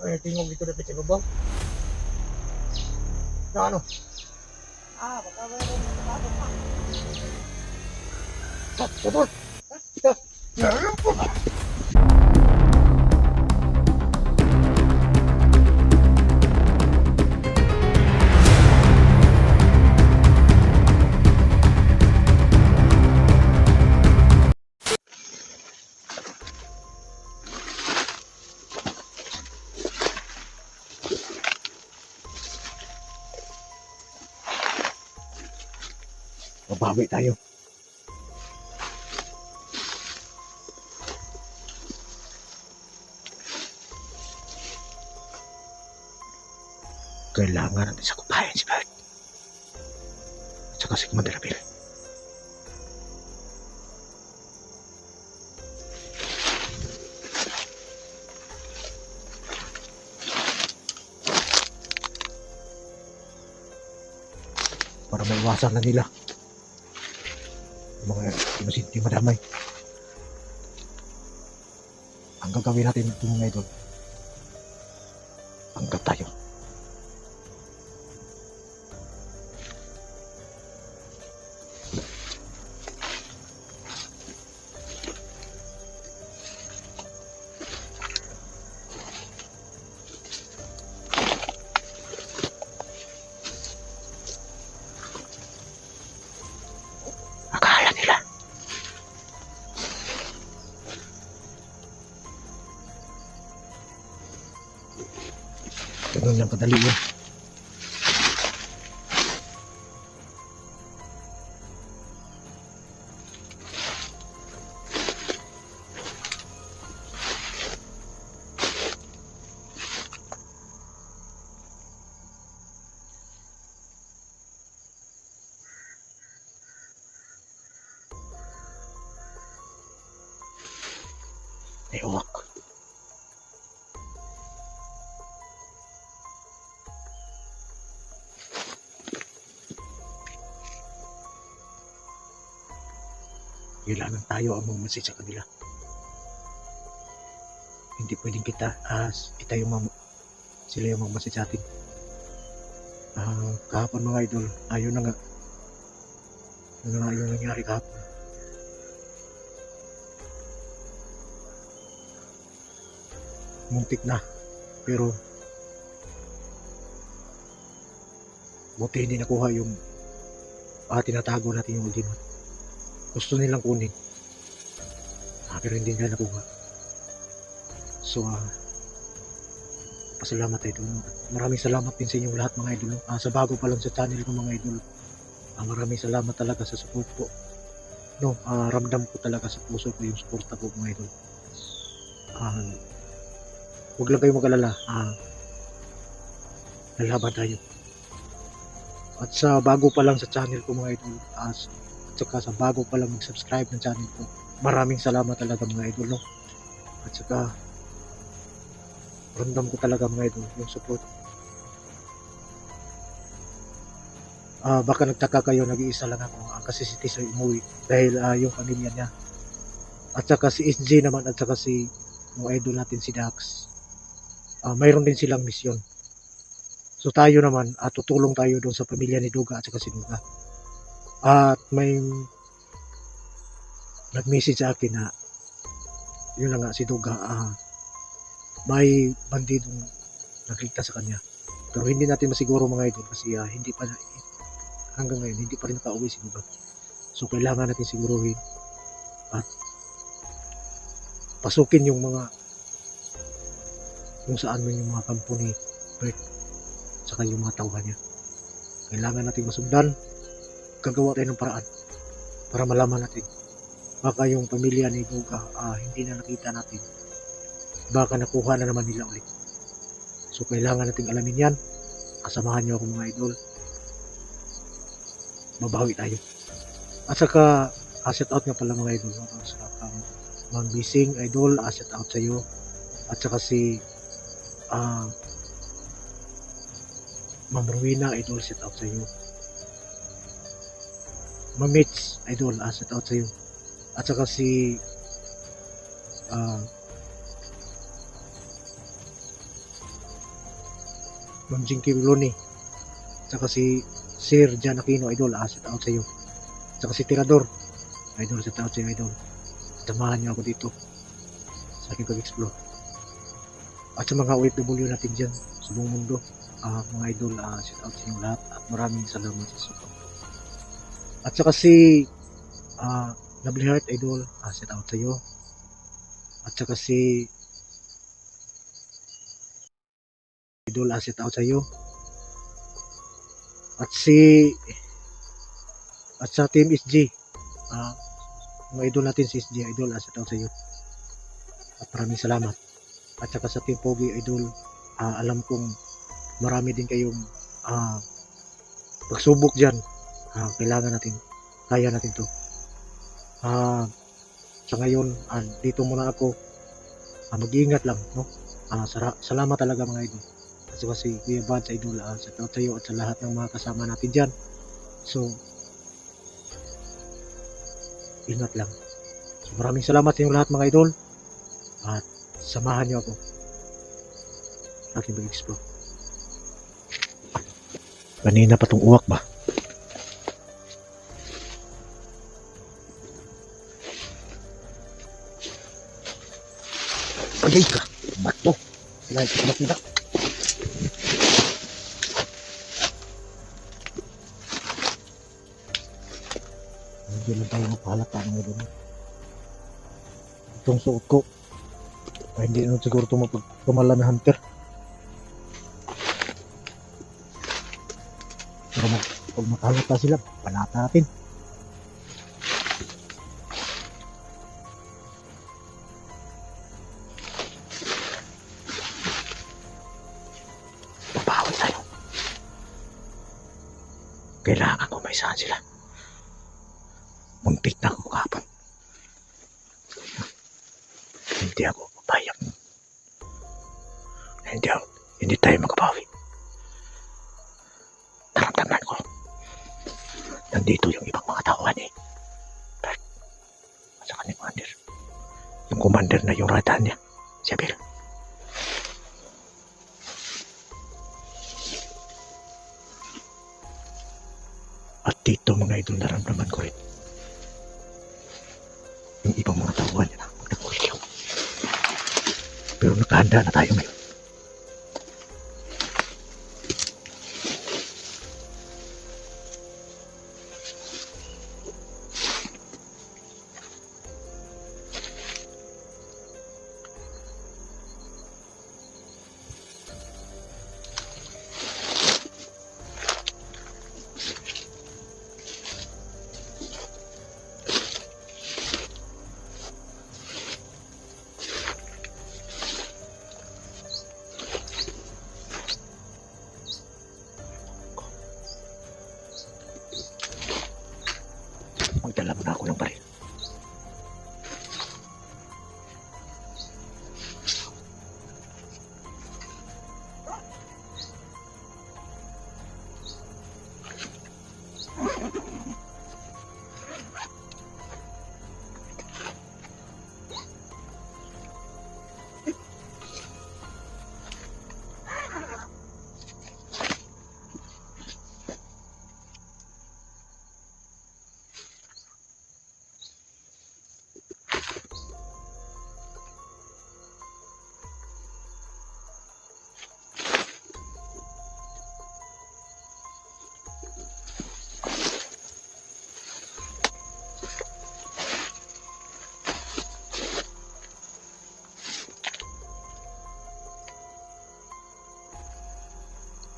Ay, tingog dito na sa babaw. Na ano? Baka meron bago pa. Putol! Mabawi tayo. Kailangan natin sa kumpayan si Bert. At saka si Commander Abel. Para maiwasan na nila yung mga inusinti madamay. Ang gagawin natin ito mga idol, anggap tayo. Akala nila ganun lang kadali yun. Ay, uwak. Kailangan tayo ang mamasid sa kanila. Hindi pwedeng kita kita yung sila yung mamasid sa atin. Kahapon mga idol, ayun na nga. Ano nga yung nangyari kahapon. Muntik na, pero buti hindi nakuha yung tinatago natin yung ultimate. Gusto nilang kunin, pero hindi nila nakuha. So pasalamat idol. Maraming salamat din sa inyo lahat mga idol. Sa bago pa lang sa channel ko mga idol, maraming salamat talaga sa support po. Ramdam ko talaga sa puso ko yung suporta ko mga idol. Huwag lang kayo mag-alala. Lalaban tayo. At sa bago pa lang sa channel ko mga idol, at saka sa bago pa lang mag-subscribe ng channel ko, maraming salamat talaga mga idol. At saka ramdam ko talaga mga idol yung support. Baka nagtaka kayo, nag-iisa lang ako kasi si Tisoy umuwi dahil yung pamilya niya. At saka si SJ naman at saka si yung idol natin si Dax. Mayroon din silang misyon. So tayo naman, tutulong tayo doon sa pamilya ni Duga at saka si Duga. At may nag-message sa akin na yun na nga si Duga, may bandidong nakita sa kanya. Pero hindi natin masiguro mga idol kasi hindi pa hanggang ngayon hindi pa rin nakauwi si Duga. So kailangan natin siguruhin at pasukin yung mga kung saan man yung mga kampo ni Bert saka yung mga tauhan niya. Kailangan natin masundan. Gagawa tayo ng paraan para malaman natin. Baka yung pamilya ni Duga hindi na nakita natin. Baka nakuha na naman nila ulit. So kailangan natin alamin yan. Kasamahan niyo ako mga idol. Mabawi tayo. At saka asset out nga pala mga idol. Sa Ma'am Bising idol, asset out sa iyo. At saka si Ma'am Rowena idol, set out sa iyo. Ma'am Mitch idol, set out sa iyo. At saka si Ma'am Jinky Viloni, saka si Sir Jan Aquino, idol, shout out sa iyo. Saka si Tirador, idol, shout out sa iyo, idol. Samahan niyo ako dito sa aking pag-explore. At sa mga OFW natin dyan sa buong mundo, mga idol, shout out sa inyo lahat at maraming salamat sa support. At saka si Lovely Heart, idol, shout out sa iyo. At saka si idol, shout out sa iyo. At sa Team SG, mga idol natin si SG, idol, shout out sa iyo. At maraming salamat. At saka sa Team Pogi, idol, alam kong marami din kayong pagsubok dyan. Kailangan natin, kaya natin to. Sa ngayon, dito muna ako. Mag-iingat lang, no? Salamat talaga mga idol. At saka si Kuya Bad, idol, shout out sa iyo at sa lahat ng mga kasama natin dyan. So, ingat lang. So, maraming salamat sa inyong lahat mga idol. At samahan niyo ako aking mag-explore. Kanina pa tong uwak ba? Ayay ka! Bato! Sila ito sila. Hindi lang tayo mapahalata ng idol. Itong suot ko ay hindi naman siguro ito mapagkamala na hunter. Pero pag makahalata sila, panata natin. Babawi tayo. Kailangan ko may saan sila. Muntik na ako kapon. Hindi ako papayak. Hindi tayo magkabawi. Naramdaman ko. Nandito yung ibang mga tauhan eh. At saka ni Commander. Yung Commander na yung radahan niya. Si Abel. At dito mga idol naramdaman ko rin. Yung ibang mga tauhan niya na magnakulilaw. Pero nakahanda na tayo ngayon. Magdala muna ako ng baril.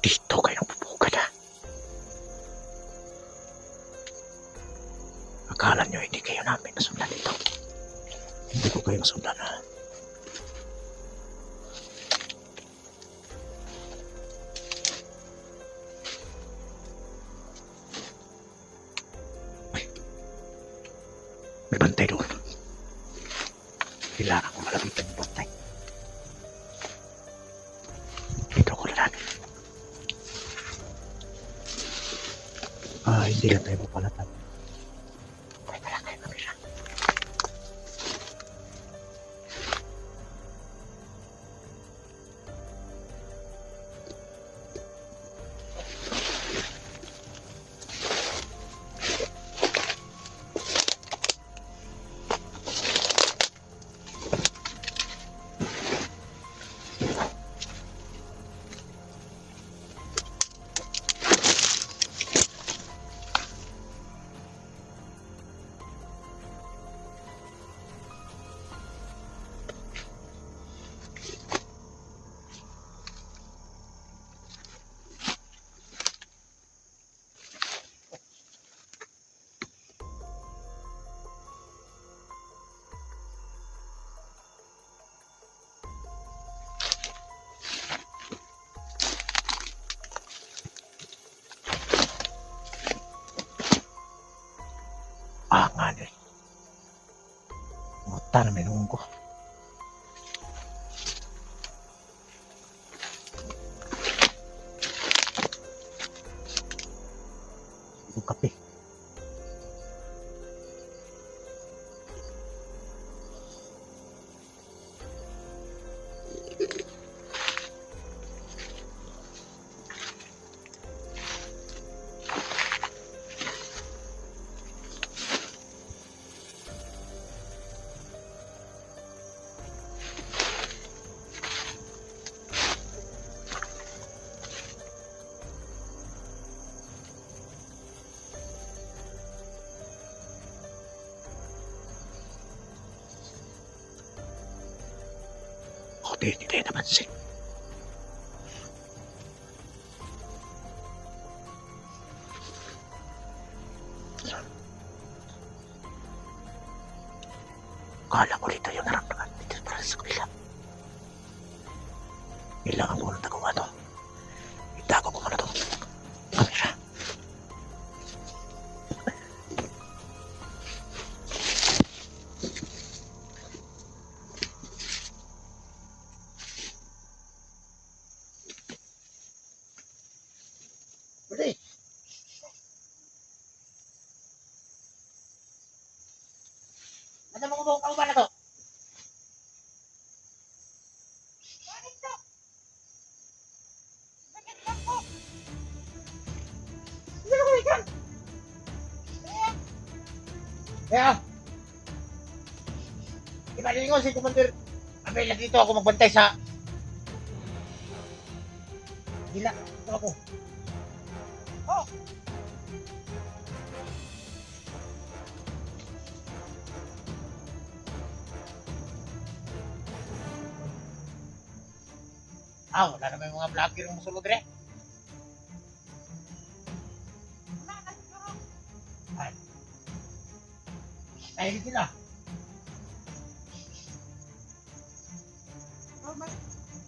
Dito kayong pupukan ha. Akala nyo hindi kayo namin nasundan dito. Hindi ko kayo nasundan ha. May bantay doon. Kailangan ko malapitan yung bantay. Dito ko lang. Hindi lang tayo mapalatan. Teka lang kayo mamira. Tara, may nungong ko. Yung kape. Hindi tayo napansin. Kala ko dito yung naramdaman dito para sa kabila. Kailangan ko ng tagawa to. Itago ko muna to. Kamera. Pwede. Ano mga buong kauban na to? Kaya, ipalingon si Commander Abel na dito ako magbantay sa gila. Ito ako. Oh! Wala naman yung mga vlogger yung musulod rin. Ay. Ay, sila.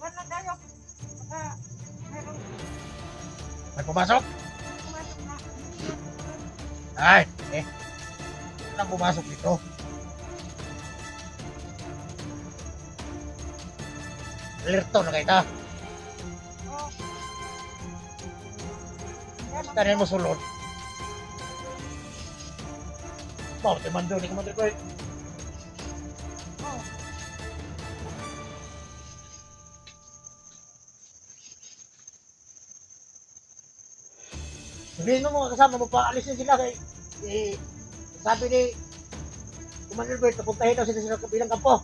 Wala tayo. Meron May pumasok? pumasok na. Ay, walang pumasok dito. Alerto na kayo ta. Oh. Tanin mo sulod. Mau, timando ni Commander Bert. Oh. Sabihin mo mga kasama mo, paalis na sila kay sabi ni Commander Bert, napuntahin daw sila sa kabilang kampo.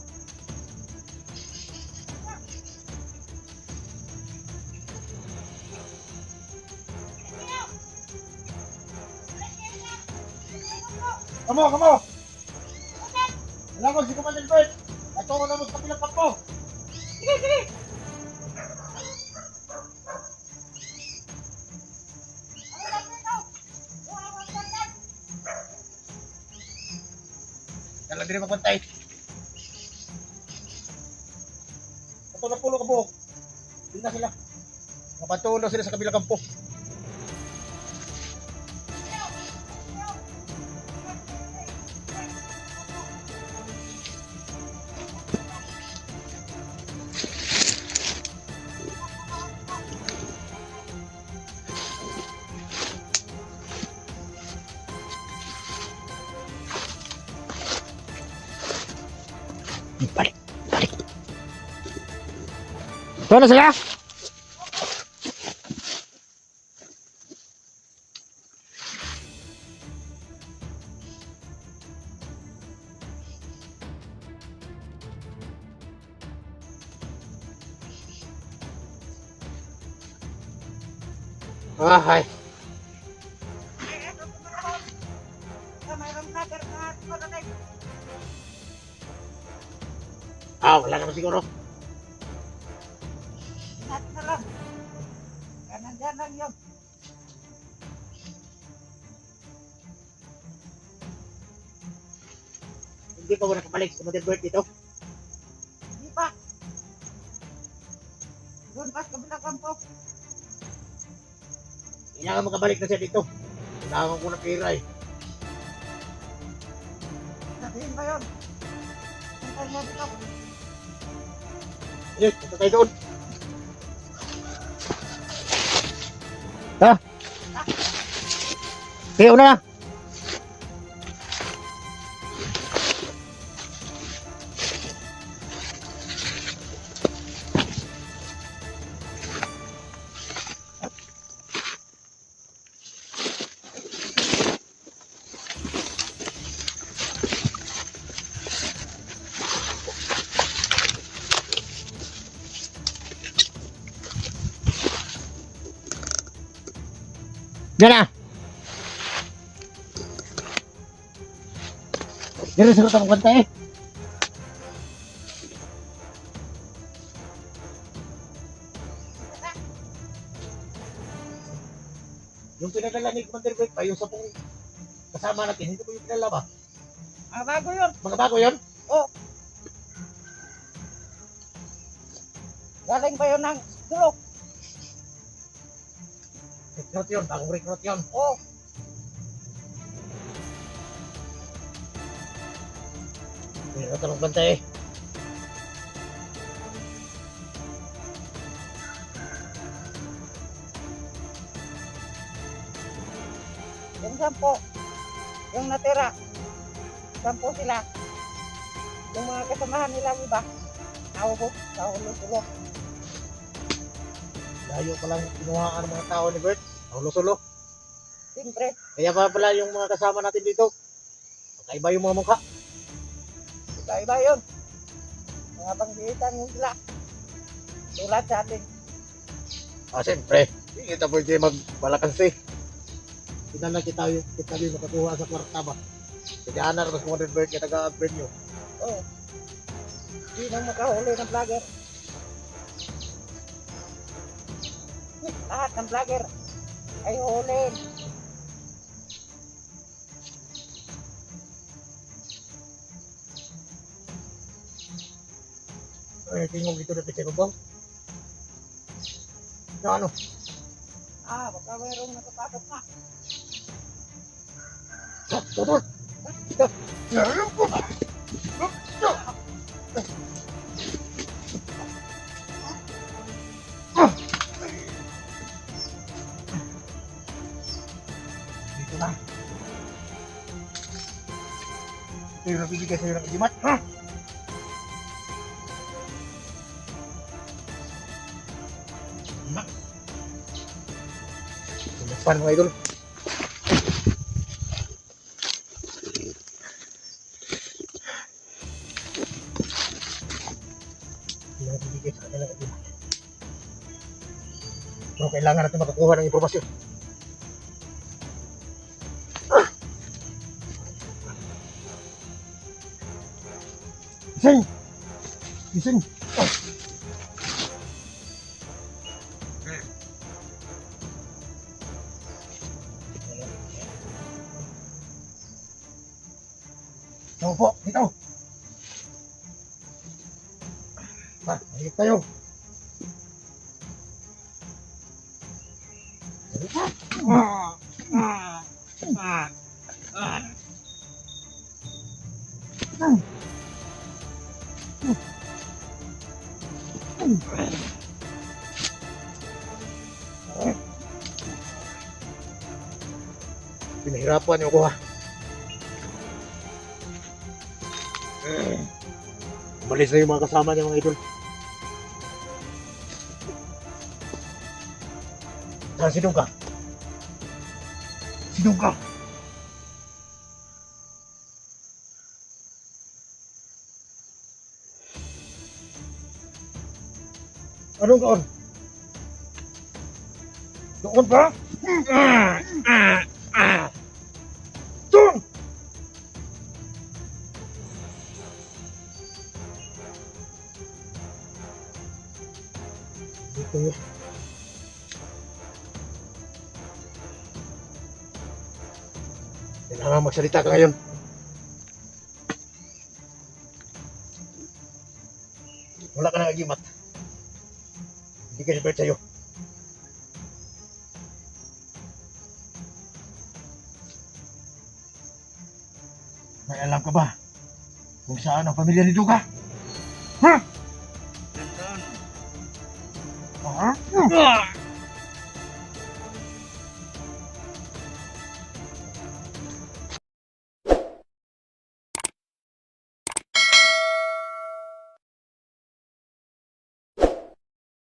Kamo! Alam ko si Commander Bert, natungo na mo sa kabilang kampo. Sige! Dala din magbantay. Ito na pulo ka buhok. Hindi na sila. Mapatulo sila sa kabilang kampo. Balik. Ito na sila! Ay. Mayroong vlogger na parating. Wala naman siguro. Natin na lang. Kanan dyan lang yun. Hindi pa wala kapalik sa Commander Bert dito. Hindi pa. Doon pa sa kabilang kampo. Kailangan makabalik na siya dito. Kailangan ko ng pera eh. Sabihin ba yun? Kung na dito. Sige, punta tayo doon. Ha? Sige, una na. Yan na. Dito sa kutang kwanta eh. Yung pinadala ni Commander Beck pa, yung sa pong kasama natin, hindi ko yung pinadala ba? Ang bago yun. Mga bago yun? Galing pa yun ng tulok. Recruit yun, bagong recruit yun. Oo. Meron ka ng bantay eh. Yung 10. Yung natira. 10 sila. Yung mga kasamahan nila iba. Nauhot. Sa ulo-ulo. Layo pa lang kinuhaan ng mga tao ni Bert. Ulo-sulo. Siyempre. Kaya pa pala yung mga kasama natin dito. Kakaiba yung mga mukha. Iba-iba yun. Mga banggitan yun sila. Tulad sa atin. Ah, siyempre. Hindi kita pwede magbalakansi. Kinala kita yung makakuha sa kwarta ba. Kasi anar mas Commander Bert kaya taga-upgrade nyo. Oo. Hindi nang makahuli ng vlogger. Lahat ng vlogger ay huli. Ay, tingong dito na kasi bang. Yung ano? Baka mayroong nakapasok na. Tutol! Dito na. Ito yung nabibigay sa'yo ng idimat, ha? Pan mga idol. Nabibigay sa kanila ng idimat. Pero kailangan natin makakuha ng impormasyon. Gising! Gising! Ito po, dito! Mahigit tayo! Pinahirapan niyo ko ha. Umalis na yung mga kasama niya mga idol. Saan sinong ka? Sinong ka? Anong kaon? Doon ba? Doon! Dito yun. Kailangan magsalita ka ngayon. Wala ka nang agimat. Hindi ka libert sa'yo. May alam ka ba kung saan ang pamilya ni Duga. Ha? Ha?